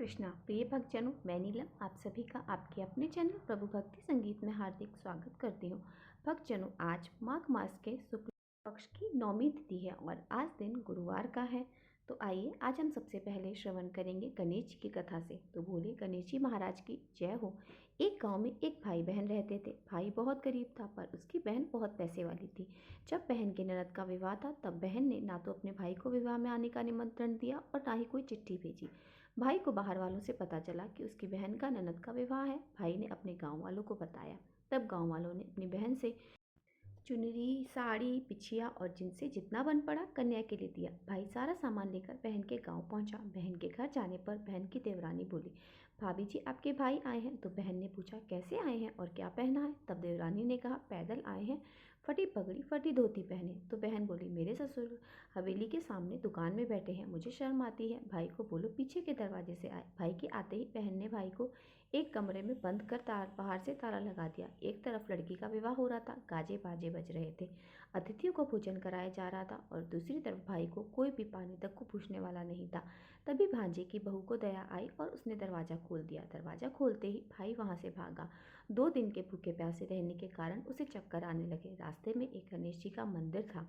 कृष्णा। प्रिय भक्तजनों, मैं नीलम आप सभी का आपके अपने चैनल प्रभु भक्ति संगीत में हार्दिक स्वागत करती हूँ। भक्तजनों, आज माघ मास के शुक्ल पक्ष की 9वीं तिथि है और आज दिन गुरुवार का है। तो आइए आज हम सबसे पहले श्रवण करेंगे गणेश जी की कथा से। तो बोले गणेश जी महाराज की जय हो। एक गांव में एक भाई बहन रहते थे। भाई बहुत गरीब था पर उसकी बहन बहुत पैसे वाली थी। जब बहन के ननद का विवाह था तब बहन ने ना तो अपने भाई को विवाह में आने का निमंत्रण दिया और ना ही कोई चिट्ठी भेजी। भाई को बाहर वालों से पता चला कि उसकी बहन का ननद का विवाह है। भाई ने अपने गांव वालों को बताया। तब गांव वालों ने अपनी बहन से चुनरी, साड़ी, बिछिया और जिनसे जितना बन पड़ा कन्या के लिए दिया। भाई सारा सामान लेकर बहन के गांव पहुंचा। बहन के घर जाने पर बहन की देवरानी बोली, भाभी जी आपके भाई आए हैं। तो बहन ने पूछा कैसे आए हैं और क्या पहना है। तब देवरानी ने कहा पैदल आए हैं, फटी पगड़ी फटी धोती पहने। तो बहन बोली मेरे ससुर हवेली के सामने दुकान में बैठे हैं, मुझे शर्म आती है। भाई को बोलो पीछे के दरवाजे से आए। भाई के आते ही बहन ने भाई को एक कमरे में बंद कर बाहर से ताला लगा दिया। एक तरफ लड़की का विवाह हो रहा था, गाजे बाजे बज रहे थे, अतिथियों को भोजन कराया जा रहा था और दूसरी तरफ भाई को कोई भी पानी तक को पूछने वाला नहीं था। तभी भांजे की बहू को दया आई और उसने दरवाजा खोल दिया। दरवाजा खोलते ही भाई वहां से भागा। 2 दिन के भूखे प्यासे रहने के कारण उसे चक्कर आने लगे। रास्ते में एक गणेश जी का मंदिर था,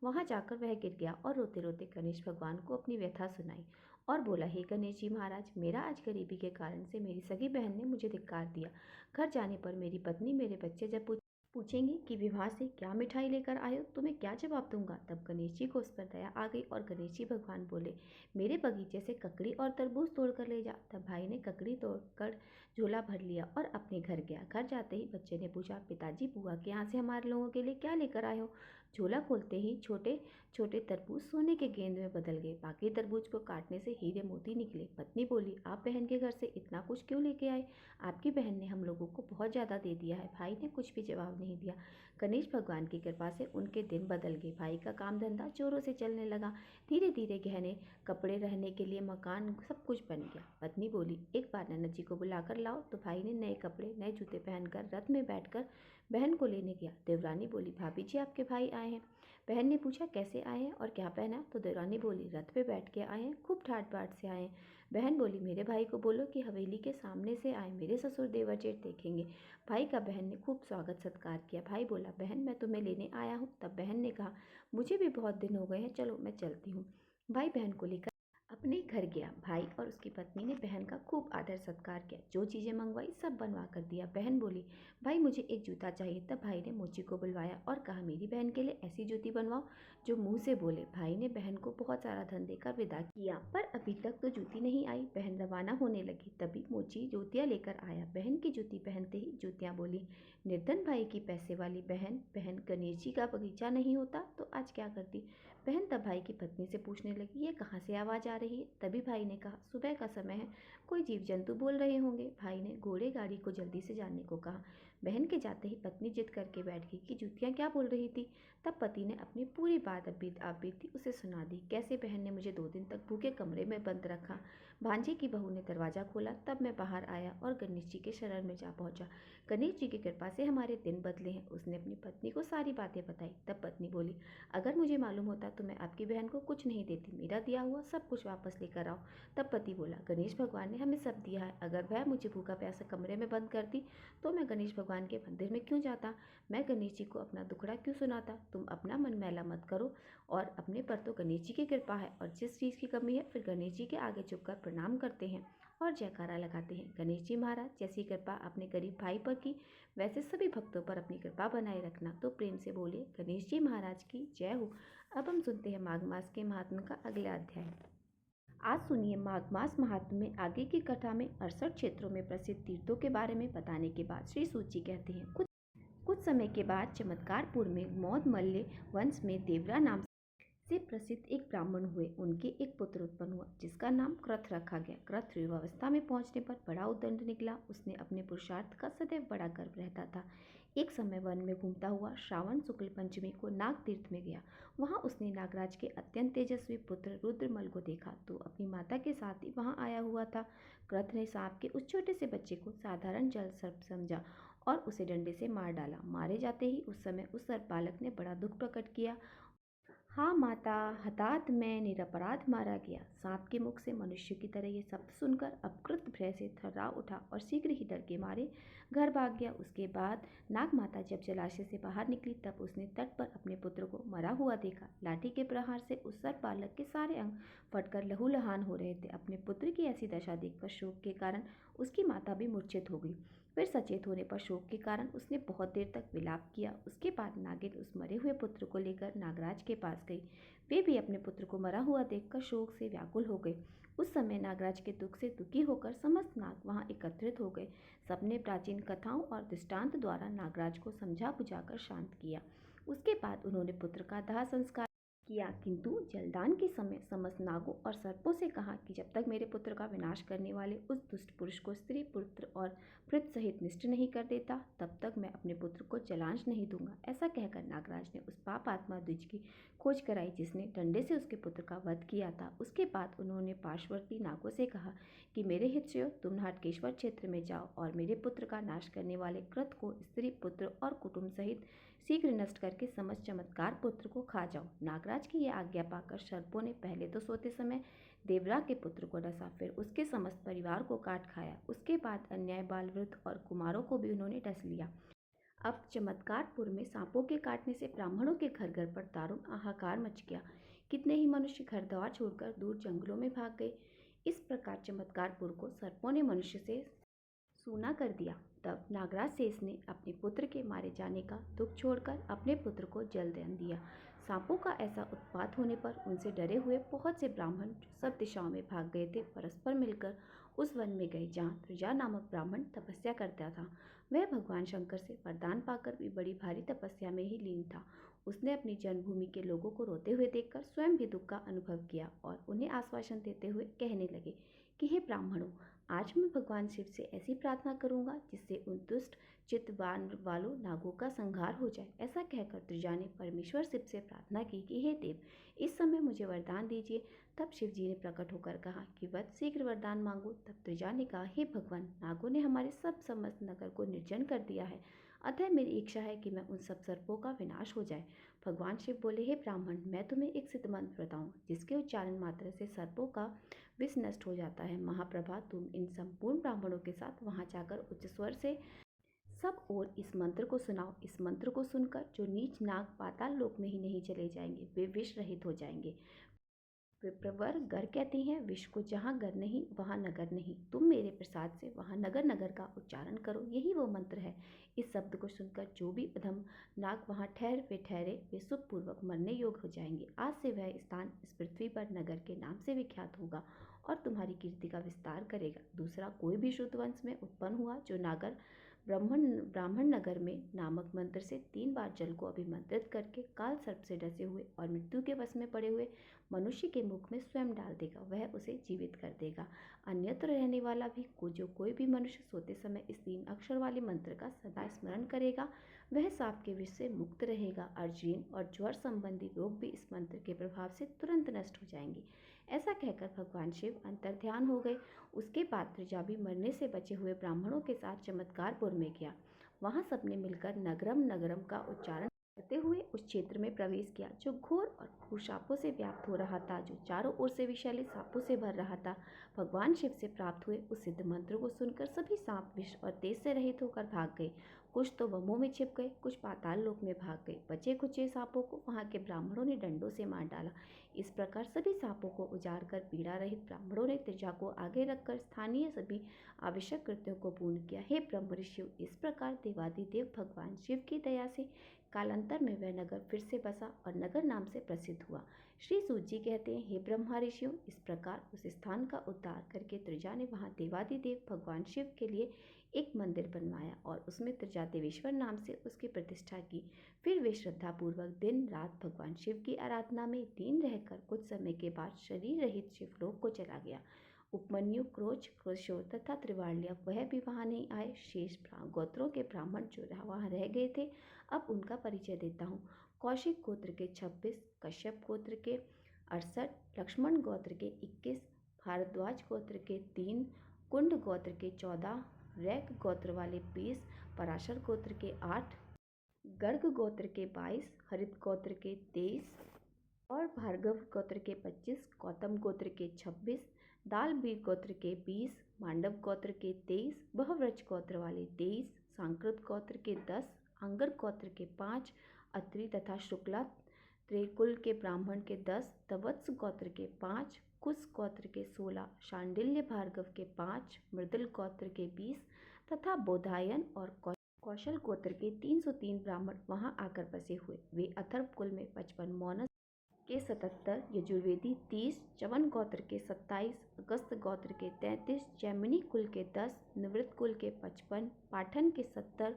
वहां जाकर वह गिर गया और रोते रोते गणेश भगवान को अपनी व्यथा सुनाई और बोला, हे गणेश जी महाराज, मेरा आज गरीबी के कारण से मेरी सगी बहन ने मुझे धिक्कार दिया। घर जाने पर मेरी पत्नी मेरे बच्चे जब पूछेंगे कि विवाह से क्या मिठाई लेकर आए हो तो मैं क्या जवाब दूंगा। तब गणेश जी को उस पर दया आ गई और गणेश जी भगवान बोले, मेरे बगीचे से ककड़ी और तरबूज तोड़ कर ले जा। तब भाई ने ककड़ी तोड़कर झोला भर लिया और अपने घर गया। घर जाते ही बच्चे ने पूछा, पिताजी बुआ के यहाँ से हमारे लोगों के लिए क्या लेकर आए हो। झोला खोलते ही छोटे छोटे तरबूज सोने के गेंद में बदल गए। बाकी तरबूज को काटने से हीरे मोती निकले। पत्नी बोली, आप बहन के घर से इतना कुछ क्यों लेके आए, आपकी बहन ने हम लोगों को बहुत ज़्यादा दे दिया है। भाई ने कुछ भी जवाब नहीं दिया। गणेश भगवान की कृपा से उनके दिन बदल गए। भाई का काम धंधा जोरों से चलने लगा। धीरे धीरे गहने, कपड़े, रहने के लिए मकान, सब कुछ बन गया। पत्नी बोली, एक बार ननद जी को बुलाकर लाओ। तो भाई ने नए कपड़े, नए जूते पहनकर रथ में बैठकर बहन को लेने गया। देवरानी बोली, भाभी जी आपके भाई आए हैं। बहन ने पूछा कैसे आए हैं और क्या पहना। तो देवरानी बोली, रथ पे बैठ के आए हैं, खूब ठाट बाट से आए हैं। बहन बोली, मेरे भाई को बोलो कि हवेली के सामने से आए, मेरे ससुर देवर जेठ देखेंगे। भाई का बहन ने खूब स्वागत सत्कार किया। भाई बोला, बहन मैं तुम्हें लेने आया हूँ। तब बहन ने कहा, मुझे भी बहुत दिन हो गए हैं, चलो मैं चलती हूँ। भाई बहन को लेकर अपने घर गया। भाई और उसकी पत्नी ने बहन का खूब आदर सत्कार किया। जो चीज़ें मंगवाई सब बनवा कर दिया। बहन बोली, भाई मुझे एक जूता चाहिए। तब भाई ने मोची को बुलवाया और कहा, मेरी बहन के लिए ऐसी जूती बनवाओ जो मुंह से बोले। भाई ने बहन को बहुत सारा धन देकर विदा किया पर अभी तक तो जूती नहीं आई। बहन रवाना होने लगी तभी मोची जूतियाँ लेकर आया। बहन की जूती पहनते ही जूतियाँ बोली, निर्धन भाई की पैसे वाली बहन, बहन गणेश जी का बगीचा नहीं होता तो आज क्या करती। बहन तब भाई की पत्नी से पूछने लगी, ये कहाँ से आवाज़ आ रही है। तभी भाई ने कहा, सुबह का समय है, कोई जीव जंतु बोल रहे होंगे। भाई ने घोड़े गाड़ी को जल्दी से जाने को कहा। बहन के जाते ही पत्नी जिद करके बैठ गई कि जूतियाँ क्या बोल रही थी। तब पति ने अपनी पूरी बात आप बीती उसे सुना दी। कैसे बहन ने मुझे 2 दिन तक भूखे कमरे में बंद रखा। भांजे की बहू ने दरवाज़ा खोला तब मैं बाहर आया और गणेश जी के शरण में जा पहुंचा। गणेश जी की कृपा से हमारे दिन बदले हैं। उसने अपनी पत्नी को सारी बातें बताई। तब पत्नी बोली, अगर मुझे मालूम होता तो मैं आपकी बहन को कुछ नहीं देती, मेरा दिया हुआ सब कुछ वापस लेकर आओ। तब पति बोला, गणेश भगवान ने हमें सब दिया है, अगर वह मुझे भूखा प्यासा कमरे में बंद करती तो मैं गणेश भगवान के मंदिर में क्यों जाता, मैं गणेश जी को अपना दुखड़ा क्यों सुनाता। तुम अपना मन मैला मत करो और अपने पर तो गणेश जी की कृपा है और जिस चीज़ की कमी है फिर गणेश जी के आगे झुककर प्रणाम करते हैं और जयकारा लगाते हैं। गणेश जी महाराज जैसी कृपा अपने गरीब भाई पर की वैसे सभी भक्तों पर अपनी कृपा बनाए रखना। तो प्रेम से बोले गणेश जी महाराज की जय हो। अब हम सुनते हैं माघ मास के महात्म्य का अगला अध्याय। आज सुनिए माघ मास महात्म्य में आगे की कथा में 68 क्षेत्रों में प्रसिद्ध तीर्थों के बारे में बताने के बाद श्री सूत जी कहते हैं, कुछ समय के बाद चमत्कारपुर में मौद मल्ल वंश में देवरा नाम से प्रसिद्ध एक ब्राह्मण हुए। उनके एक पुत्र उत्पन्न हुआ जिसका नाम कृथ रखा गया। कृथ युवावस्था में पहुंचने पर बड़ा उद्दंड निकला। उसने अपने पुरुषार्थ का सदैव बड़ा गर्व रहता था। एक समय वन में घूमता हुआ श्रावण शुक्ल पंचमी को नाग तीर्थ में गया। वहां उसने नागराज के अत्यंत तेजस्वी पुत्र रुद्रमल को देखा तो अपनी माता के साथ ही वहां आया हुआ था। कृथ ने सांप के उस छोटे से बच्चे को साधारण जल सर्प समझा और उसे डंडे से मार डाला। मारे जाते ही उस समय उस सर्प बालक ने बड़ा दुख प्रकट किया। हाँ माता, हताहत मैं निरपराध मारा गया। सांप के मुख से मनुष्य की तरह ये शब्द सुनकर अपकृत भय से थर्रा उठा और शीघ्र ही डर के मारे घर भाग गया। उसके बाद नाग माता जब जलाशय से बाहर निकली तब उसने तट पर अपने पुत्र को मरा हुआ देखा। लाठी के प्रहार से उस सर्प बालक के सारे अंग फटकर लहूलुहान हो रहे थे। अपने पुत्र की ऐसी दशा देखकर शोक के कारण उसकी माता भी मूर्छित हो गई। फिर सचेत होने पर शोक के कारण उसने बहुत देर तक विलाप किया। उसके बाद नागिन उस मरे हुए पुत्र को लेकर नागराज के पास गई। वे भी अपने पुत्र को मरा हुआ देखकर शोक से व्याकुल हो गए। उस समय नागराज के दुख से दुखी होकर समस्त नाग वहां एकत्रित हो गए। सबने प्राचीन कथाओं और दृष्टांत द्वारा नागराज को समझा बुझाकर शांत किया। उसके बाद उन्होंने पुत्र का दाह संस्कार किया, किंतु जलदान के समय समस्त नागों और सर्पों से कहा कि जब तक मेरे पुत्र का विनाश करने वाले उस दुष्ट पुरुष को स्त्री पुत्र और भृत सहित नष्ट नहीं कर देता, तब तक मैं अपने पुत्र को जलांश नहीं दूंगा। ऐसा कहकर नागराज ने उस पाप आत्मा द्विज की खोज कराई जिसने डंडे से उसके पुत्र का वध किया था। उसके बाद उन्होंने पार्श्ववर्ती नागों से कहा कि मेरे हित से तुम हाटकेश्वर क्षेत्र में जाओ और मेरे पुत्र का नाश करने वाले कृत को स्त्री पुत्र और कुटुंब सहित शीघ्र नष्ट करके समस्त चमत्कार पुत्र को खा जाओ। नागराज की यह आज्ञा पाकर सर्पों ने पहले तो सोते समय देवरा के पुत्र को डसा, फिर उसके समस्त परिवार को काट खाया। उसके बाद अन्याय बाल वृद्ध और कुमारों को भी उन्होंने डस लिया। अब चमत्कारपुर में सांपों के काटने से ब्राह्मणों के घर घर पर दारुण हाहाकार मच गया। कितने ही मनुष्य घर द्वार छोड़कर दूर जंगलों में भाग गए। इस प्रकार चमत्कारपुर को सर्पों ने मनुष्य से सूना कर दिया। तब नागराज शेष ने अपने पुत्र के मारे जाने का दुख छोड़कर अपने पुत्र को जलदान दिया। सांपों का ऐसा उत्पात होने पर उनसे डरे हुए बहुत से ब्राह्मण सब दिशाओं में भाग गए थे। परस्पर मिलकर उस वन में गए जहाँ त्रिजा नामक ब्राह्मण तपस्या करता था। वह भगवान शंकर से वरदान पाकर भी बड़ी भारी तपस्या में ही लीन था। उसने अपनी जन्मभूमि के लोगों को रोते हुए देखकर स्वयं भी दुख का अनुभव किया और उन्हें आश्वासन देते हुए कहने लगे कि हे ब्राह्मणों, आज मैं भगवान शिव से ऐसी प्रार्थना करूंगा जिससे उन दुष्ट चित्त वालों नागों का संहार हो जाए। ऐसा कहकर त्रिजा ने परमेश्वर शिव से प्रार्थना की कि हे देव, इस समय मुझे वरदान दीजिए। तब शिव जी ने प्रकट होकर कहा कि वत्स शीघ्र वरदान मांगो। तब त्रिजा ने कहा, हे भगवान, नागों ने हमारे सब समस्त नगर को निर्जन कर दिया है, अतः मेरी इच्छा है कि मैं उन सब सर्पों का विनाश हो जाए। भगवान शिव बोले, हे ब्राह्मण, मैं तुम्हें एक सिद्ध मंत्र बताऊं जिसके उच्चारण मात्र से सर्पों का विष नष्ट हो जाता है। महाप्रभा, तुम इन संपूर्ण ब्राह्मणों के साथ वहां जाकर उच्च स्वर से सब ओर इस मंत्र को सुनाओ। इस मंत्र को सुनकर जो नीच नाग पाताल लोक में ही नहीं चले जाएंगे, वे विष रहित हो जाएंगे। विप्रवर गर कहते हैं, विष को जहाँ गर नहीं वहाँ नगर नहीं। तुम मेरे प्रसाद से वहाँ नगर नगर का उच्चारण करो, यही वो मंत्र है। इस शब्द को सुनकर जो भी अधम नाग वहाँ ठहरे वे सुखपूर्वक मरने योग्य हो जाएंगे। आज से वह स्थान इस पृथ्वी पर नगर के नाम से विख्यात होगा और तुम्हारी कीर्ति का विस्तार करेगा। दूसरा, कोई भी शुद्ध वंश में उत्पन्न हुआ जो नागर ब्राह्मण नगर में नामक मंत्र से 3 बार जल को अभिमंत्रित करके काल सर्प से डसे हुए और मृत्यु के वश में पड़े हुए मनुष्य के मुख में स्वयं डाल देगा, वह उसे जीवित कर देगा। अन्यत्र रहने वाला भी जो कोई भी मनुष्य सोते समय इस 3 अक्षर वाले मंत्र का सदा स्मरण करेगा, वह सांप के विष से मुक्त रहेगा। अर्जुन और ज्वर संबंधी रोग भी इस मंत्र के प्रभाव से तुरंत नष्ट हो जाएंगे। ऐसा कहकर भगवान शिव अंतर्ध्यान हो गए। उसके बाद त्रिजा भी मरने से बचे हुए ब्राह्मणों के साथ चमत्कारपुर में गया। वहां सबने मिलकर नगरम नगरम का उच्चारण करते हुए उस क्षेत्र में प्रवेश किया जो घोर और कुशापों से व्याप्त हो रहा था, जो चारों ओर से विषैले सांपों से भर रहा था। भगवान शिव से प्राप्त हुए उस सिद्ध मंत्र को सुनकर सभी सांप विष और तेज से रहित होकर भाग गए। कुछ तो वनों में छिप गए, कुछ पाताल लोक में भाग गए। बचे खुचे सांपों को वहां के ब्राह्मणों ने डंडों से मार डाला। इस प्रकार सभी सांपों को उजाड़ कर पीड़ा रहित ब्राह्मणों ने त्रिजा को आगे रखकर स्थानीय सभी आवश्यक कृत्यों को पूर्ण किया। हे ब्रह्म ऋषियों, इस प्रकार देवादिदेव भगवान शिव की दया से कालांतर में वह नगर फिर से बसा और नगर नाम से प्रसिद्ध हुआ। श्री सूत जी कहते हैं, हे ब्रह्मा ऋषियों, इस प्रकार उस स्थान का उद्धार करके त्रिजा ने वहां देवादिदेव भगवान शिव के लिए एक मंदिर बनवाया और उसमें त्रिजा देवेश्वर नाम से उसकी प्रतिष्ठा की। फिर वे श्रद्धापूर्वक दिन रात भगवान शिव की आराधना में लीन रहकर कुछ समय के बाद शरीर रहित शिवलोक को चला गया। उपमन्यु, क्रोच, क्रोशोर तथा त्रिवाल्या वह भी वहां नहीं आए। शेष गोत्रों के ब्राह्मण जो वहां रह गए थे, अब उनका परिचय देता हूँ। कौशिक गोत्र के 26, कश्यप गोत्र के 68, लक्ष्मण गोत्र के 21, भारद्वाज गोत्र के 3, कुंड गोत्र के 14, रैक गोत्र वाले 20, पराशर गोत्र के 8, गर्ग गोत्र के 22, हरित गोत्र के 23, और भार्गव गोत्र के 25, गौतम गोत्र के 26, दालवीर गोत्र के 20, मांडव गोत्र के 23, बहव्रज गोत्र वाले 23, सांकृत गोत्र के 10, अंगर गोत्र के 5, अत्रि तथा शुक्ला त्रिकुल के ब्राह्मण के 10, तवत्स गोत्र के 5, कुश गोत्र के 16, शांडिल्य भार्गव के 5, मृदुल गोत्र के 20 तथा बोधायन और कौशल गोत्र के 303 ब्राह्मण वहां आकर बसे हुए। वे अथर्व कुल में 55, मौनस के 77, यजुर्वेदी 30, च्यवन गोत्र के 27, अगस्त गोत्र के 33, जैमिनी कुल के 10, निवृत्त कुल के 55, पाठन के 70,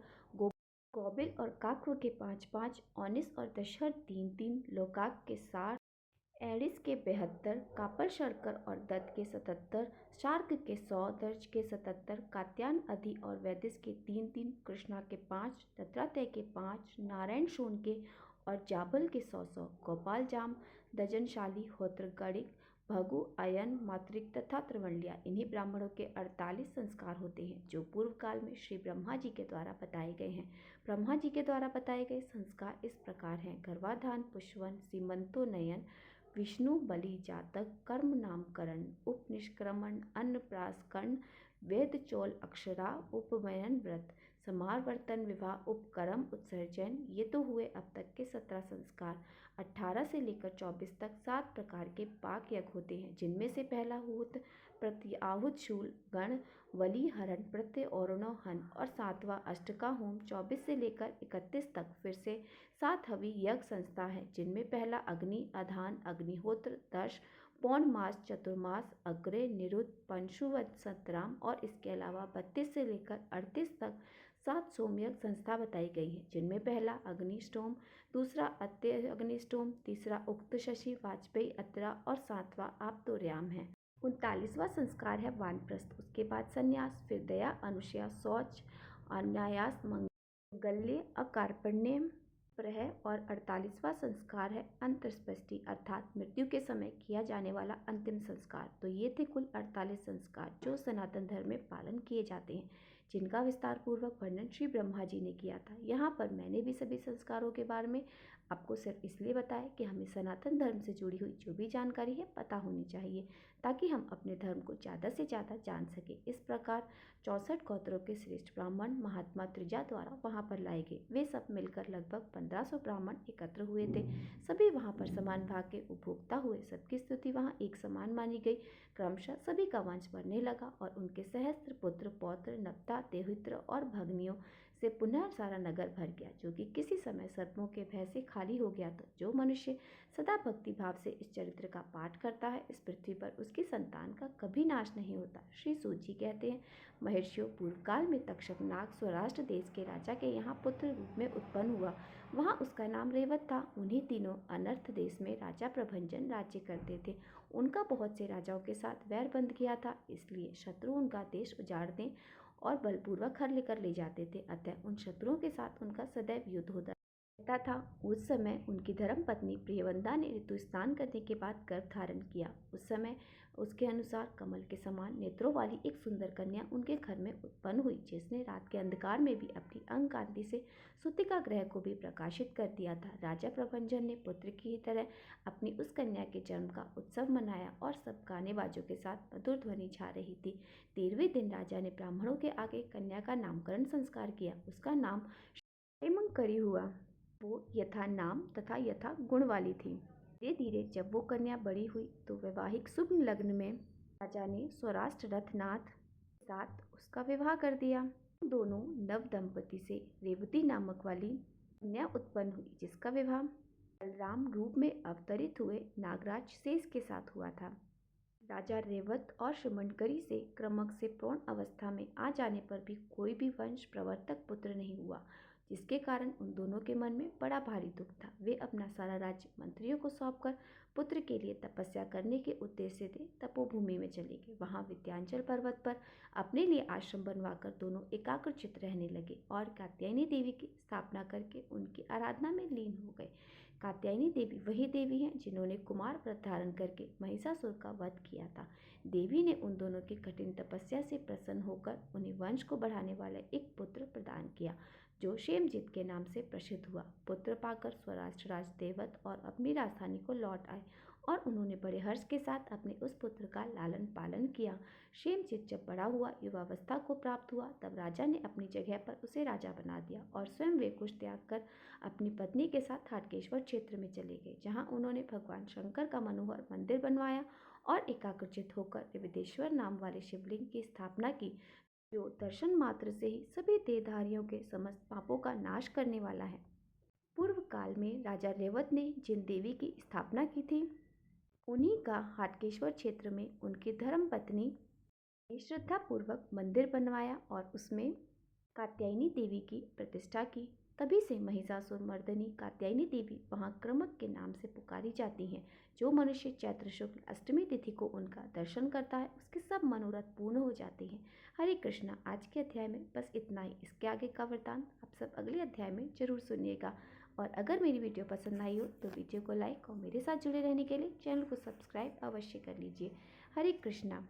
गौबिल और काक्व के 5-5, औनिस और दशहर 3-3, लोकाक के 60, एडिस के 72, कापर शर्कर और दत्त के 77, शार्क के 100, दर्ज के 77, कात्यायन अधि और वैदिस के 3-3, कृष्णा के 5, दत्तात्रेय के 5, नारायण शोन के और जाबल के 100-100, गोपाल जाम, दजनशाली, होत्र गणिक, भगु, अयन, मातृक तथा त्रिवंडिया। इन्हीं ब्राह्मणों के 48 संस्कार होते हैं जो पूर्व काल में श्री ब्रह्मा जी के द्वारा बताए गए हैं। ब्रह्मा जी के द्वारा बताए गए संस्कार इस प्रकार हैं: गर्भाधान, पुष्पवन, सीमंतोन्नयन, विष्णु बलि जातक, कर्म नामकरण, उपनिष्क्रमण, अन्नप्राशन, वेद चौल अक्षरा, उपनयन, व्रत, समावर्तन, विवाह, उपकर्म, उत्सर्जन। ये तो हुए अब तक के 17 संस्कार। 18 से लेकर 24 तक 7 प्रकार के पाक यज्ञ होते हैं, जिनमें से पहला हूत, प्रत्याहुत, शूल, गण, वली, हरण, प्रत्यय, औरणो, हन और 7वां अष्टका होम। 24 से लेकर 31 तक फिर से 7 हवि यज्ञ संस्था है, जिनमें पहला अग्नि, अधान, अग्निहोत्र, दश, पौर्णमास, चतुर्मास, अग्रे, निरुद्ध, पंशुवत, सतराम और इसके अलावा 32 से लेकर 38 तक 7 सोमयज्ञ संस्था बताई गई है, जिनमें पहला अग्निष्टोम, दूसरा अत्य अग्निष्टोम, तीसरा उक्त शशि वाजपेयी अत्रा और 7वां आप्तोर्याम है। 39वां संस्कार है वानप्रस्थ, उसके बाद संन्यास, फिर दया, अनुशया, शौच, अन्यायास, मंगल्य, अकार्पण्य है और 48वां संस्कार है अंतस्पष्टि, अर्थात मृत्यु के समय किया जाने वाला अंतिम संस्कार। तो ये थे कुल 48 संस्कार जो सनातन धर्म में पालन किए जाते हैं, जिनका विस्तार पूर्वक वर्णन श्री ब्रह्मा जी ने किया था। यहाँ पर मैंने भी सभी संस्कारों के बारे में आपको सिर्फ इसलिए बताया कि हमें सनातन धर्म से जुड़ी हुई जो भी जानकारी है पता होनी चाहिए, ताकि हम अपने धर्म को ज़्यादा से ज़्यादा जान सके। इस प्रकार 64 गोत्रों के श्रेष्ठ ब्राह्मण महात्मा त्रिजा द्वारा वहाँ पर लाए गए। वे सब मिलकर लगभग 1500 ब्राह्मण एकत्र हुए थे। सभी वहाँ पर समान भाग के उपभोक्ता हुए। सबकी स्तुति वहाँ एक समान मानी गई। क्रमशः सभी का वंश बढ़ने लगा और उनके सहस्त्र पुत्र, पौत्र, नप्ता, देहित्र और भग्नियों से पुनः सारा नगर भर गया, जो कि किसी समय सर्पों के भय से खाली हो गया। तो जो मनुष्य सदा भक्ति भाव से इस चरित्र का पाठ करता है, इस पृथ्वी पर उसकी संतान का कभी नाश नहीं होता। श्री सूत जी कहते हैं, महर्षियों, पूर्व काल में तक्षक नाग स्वराष्ट्र देश के राजा के यहाँ पुत्र रूप में उत्पन्न हुआ। वहाँ उसका नाम रेवत था। उन्हीं तीनों अनर्थ देश में राजा प्रभंजन राज्य करते थे। उनका बहुत से राजाओं के साथ वैर बंध किया था, इसलिए शत्रु उनका देश उजाड़ दें और बलपूर्वक हर लेकर ले जाते थे। अतः उन शत्रुओं के साथ उनका सदैव युद्ध होता था। उस समय उनकी धर्म पत्नी प्रियवंदा ने ऋतु स्नान करने के बाद गर्भ धारण किया। उस समय उसके अनुसार कमल के समान नेत्रों वाली एक सुंदर कन्या उनके घर में उत्पन्न हुई, जिसने रात के अंधकार में भी अपनी अंग कांति से सूतिका ग्रह को भी प्रकाशित कर दिया था। राजा प्रभंजन ने पुत्र की तरह अपनी उस कन्या के जन्म का उत्सव मनाया और सब गाने बाजों के साथ मधुर ध्वनि छा रही थी। 13वें दिन राजा ने ब्राह्मणों के आगे कन्या का नामकरण संस्कार किया। उसका नाम क्षेमंकरी हुआ। वो यथा नाम तथा यथा गुण वाली थी। धीरे धीरे जब वो कन्या बड़ी हुई तो वैवाहिक शुभ लग्न में राजा ने स्वराष्ट्र रथनाथ के साथ उसका विवाह कर दिया। दोनों नव दंपति से रेवती नामक वाली कन्या उत्पन्न हुई, जिसका विवाह बलराम रूप में अवतरित हुए नागराज शेष के साथ हुआ था। राजा रेवत और शुमंकरी से क्रमक से प्रौढ़ अवस्था में आ जाने पर भी कोई भी वंश प्रवर्तक पुत्र नहीं हुआ, जिसके कारण उन दोनों के मन में बड़ा भारी दुख था। वे अपना सारा राज्य मंत्रियों को सौंपकर पुत्र के लिए तपस्या करने के उद्देश्य से तपोभूमि में चले गए। वहाँ विंध्याचल पर्वत पर अपने लिए आश्रम बनवाकर दोनों एकाग्रचित्त रहने लगे और कात्यायनी देवी की स्थापना करके उनकी आराधना में लीन हो गए। कात्यायनी देवी वही देवी हैं जिन्होंने कुमार व्रत धारण करके महिषासुर का वध किया था। देवी ने उन दोनों की कठिन तपस्या से प्रसन्न होकर उन्हें वंश को बढ़ाने वाला एक पुत्र प्रदान किया, जो क्षेमजीत के नाम से प्रसिद्ध हुआ। पुत्र पाकर स्वराष्ट्रराज देवत और अपनी राजधानी को लौट आए और उन्होंने बड़े हर्ष के साथ अपने उस पुत्र का लालन पालन किया। क्षेमजीत जब बड़ा हुआ, युवावस्था को प्राप्त हुआ, तब राजा ने अपनी जगह पर उसे राजा बना दिया और स्वयं वे कुश त्याग कर अपनी पत्नी के साथ हाटकेश्वर क्षेत्र में चले गए, जहां उन्होंने भगवान शंकर का मनोहर मंदिर बनवाया और एकाग्रचित होकर विविधेश्वर नाम वाले शिवलिंग की स्थापना की, जो दर्शन मात्र से ही सभी देहधारियों के समस्त पापों का नाश करने वाला है। पूर्व काल में राजा रेवत ने जिन देवी की स्थापना की थी, उन्हीं का हाटकेश्वर क्षेत्र में उनकी धर्मपत्नी ने श्रद्धापूर्वक मंदिर बनवाया और उसमें कात्यायनी देवी की प्रतिष्ठा की। तभी से महिषासुर मर्दनी कात्यायनी देवी वहाँ क्रमक के नाम से पुकारी जाती हैं। जो मनुष्य चैत्र शुक्ल अष्टमी तिथि को उनका दर्शन करता है, उसके सब मनोरथ पूर्ण हो जाते हैं। हरे कृष्णा। आज के अध्याय में बस इतना ही। इसके आगे का वृतांत आप सब अगले अध्याय में जरूर सुनिएगा। और अगर मेरी वीडियो पसंद आई हो तो वीडियो को लाइक और मेरे साथ जुड़े रहने के लिए चैनल को सब्सक्राइब अवश्य कर लीजिए। हरे कृष्णा।